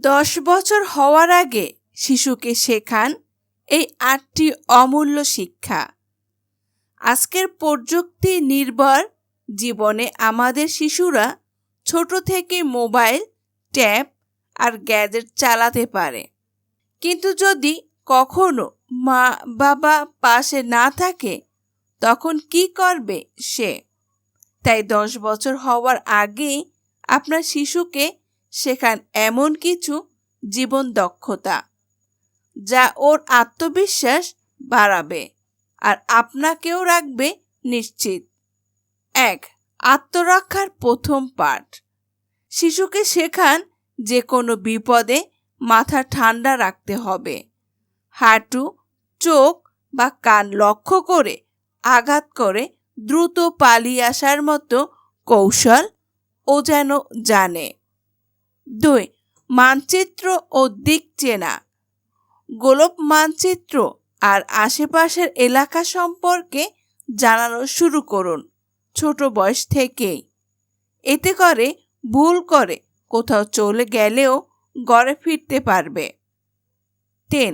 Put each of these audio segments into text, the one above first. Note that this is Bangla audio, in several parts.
10 বছর হওয়ার আগে শিশুকে শেখান এই 8টি অমূল্য শিক্ষা। আজকের প্রযুক্তি নির্ভর জীবনে আমাদের শিশুরা ছোট থেকে মোবাইল, ট্যাব আর গ্যাজেট চালাতে পারে। কিন্তু যদি কখনো মা বাবা পাশে না থাকে তখন কি করবে সে? তাই 10 বছর হওয়ার আগেই আপনার শিশুকে শেখান এমন কিছু জীবন দক্ষতা যা ওর আত্মবিশ্বাস বাড়াবে আর আপনাকেও রাখবে নিশ্চিত। 1. আত্মরক্ষার প্রথম পাঠ। শিশুকে শেখান যে কোনো বিপদে মাথা ঠান্ডা রাখতে হবে। হাঁটু, চোখ বা কান লক্ষ্য করে আঘাত করে দ্রুত পালিয়ে আসার মতো কৌশল ও যেন জানে। 2. মানচিত্র ও দিক চেনা। গোলক মানচিত্র আর আশেপাশের এলাকা সম্পর্কে জানানো শুরু করুন ছোট বয়স থেকেই। এতে করে ভুল করে কোথাও চলে গেলেও ঘরে ফিরতে পারবে। 3.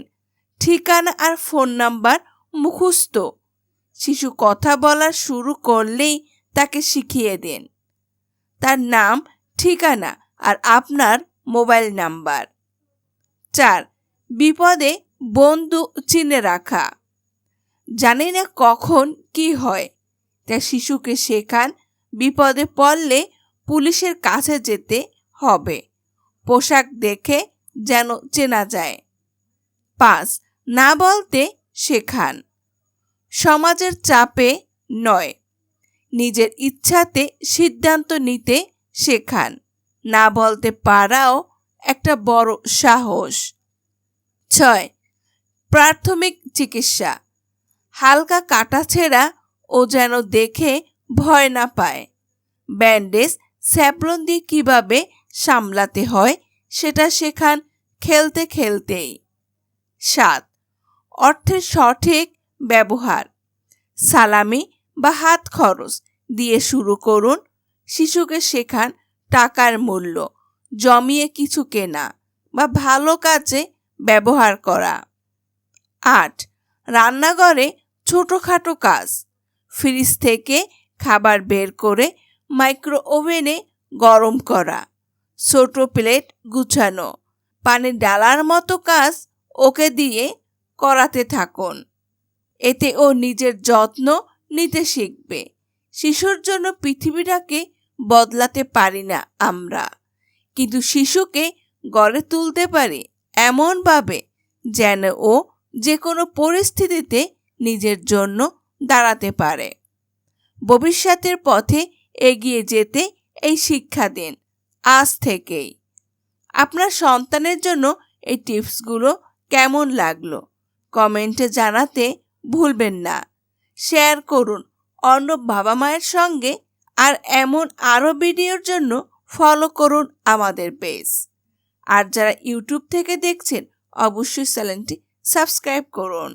ঠিকানা আর ফোন নাম্বার মুখস্থ। শিশু কথা বলা শুরু করলেই তাকে শিখিয়ে দিন তার নাম, ঠিকানা আর আপনার মোবাইল নাম্বার। 4. বিপদে বন্ধু চিনে রাখা। জানি না কখন কি হয়, তাই শিশুকে শেখান বিপদে পড়লে পুলিশের কাছে যেতে হবে। পোশাক দেখে যেন চেনা যায়। 5. না বলতে শেখান। সমাজের চাপে নয়, নিজের ইচ্ছাতে সিদ্ধান্ত নিতে শেখান। না বলতে পারাও একটা বড় সাহস। 6. প্রাথমিক চিকিৎসা। হালকা কাটাছেঁড়া ও যেন দেখে ভয় না পায়। ব্যান্ডেজ, স্যাপ্রন দিয়ে কিভাবে সামলাতে হয় সেটা শেখান খেলতে খেলতেই। 7. অর্থের সঠিক ব্যবহার। সালামি বা হাত খরচ দিয়ে শুরু করুন। শিশুকে শেখান টাকার মূল্য, জমিয়ে কিছু কেনা বা ভালো কাজে ব্যবহার করা। 8. রান্নাঘরে ছোটখাটো কাজ। ফ্রিজ থেকে খাবার বের করে মাইক্রো ওভেনে গরম করা, ছোট প্লেট গুছানো, পানি ডালার মতো কাজ ওকে দিয়ে করাতে থাকুন। এতে ও নিজের যত্ন নিতে শিখবে। শিশুর জন্য পৃথিবীটাকে বদলাতে পারি না আমরা, কিন্তু শিশুকে গড়ে তুলতে পারি এমনভাবে যেন ও যে কোনো পরিস্থিতিতে নিজের জন্য দাঁড়াতে পারে। ভবিষ্যতের পথে এগিয়ে যেতে এই শিক্ষা দিন আজ থেকেই। আপনার সন্তানের জন্য এই টিপসগুলো কেমন লাগলো কমেন্টে জানাতে ভুলবেন না। শেয়ার করুন অন্য বাবা মায়ের সঙ্গে। আর এমন আরও ভিডিওর জন্য ফলো করুন আমাদের পেজ। আর যারা ইউটিউব থেকে দেখছেন অবশ্যই চ্যানেলটি সাবস্ক্রাইব করুন।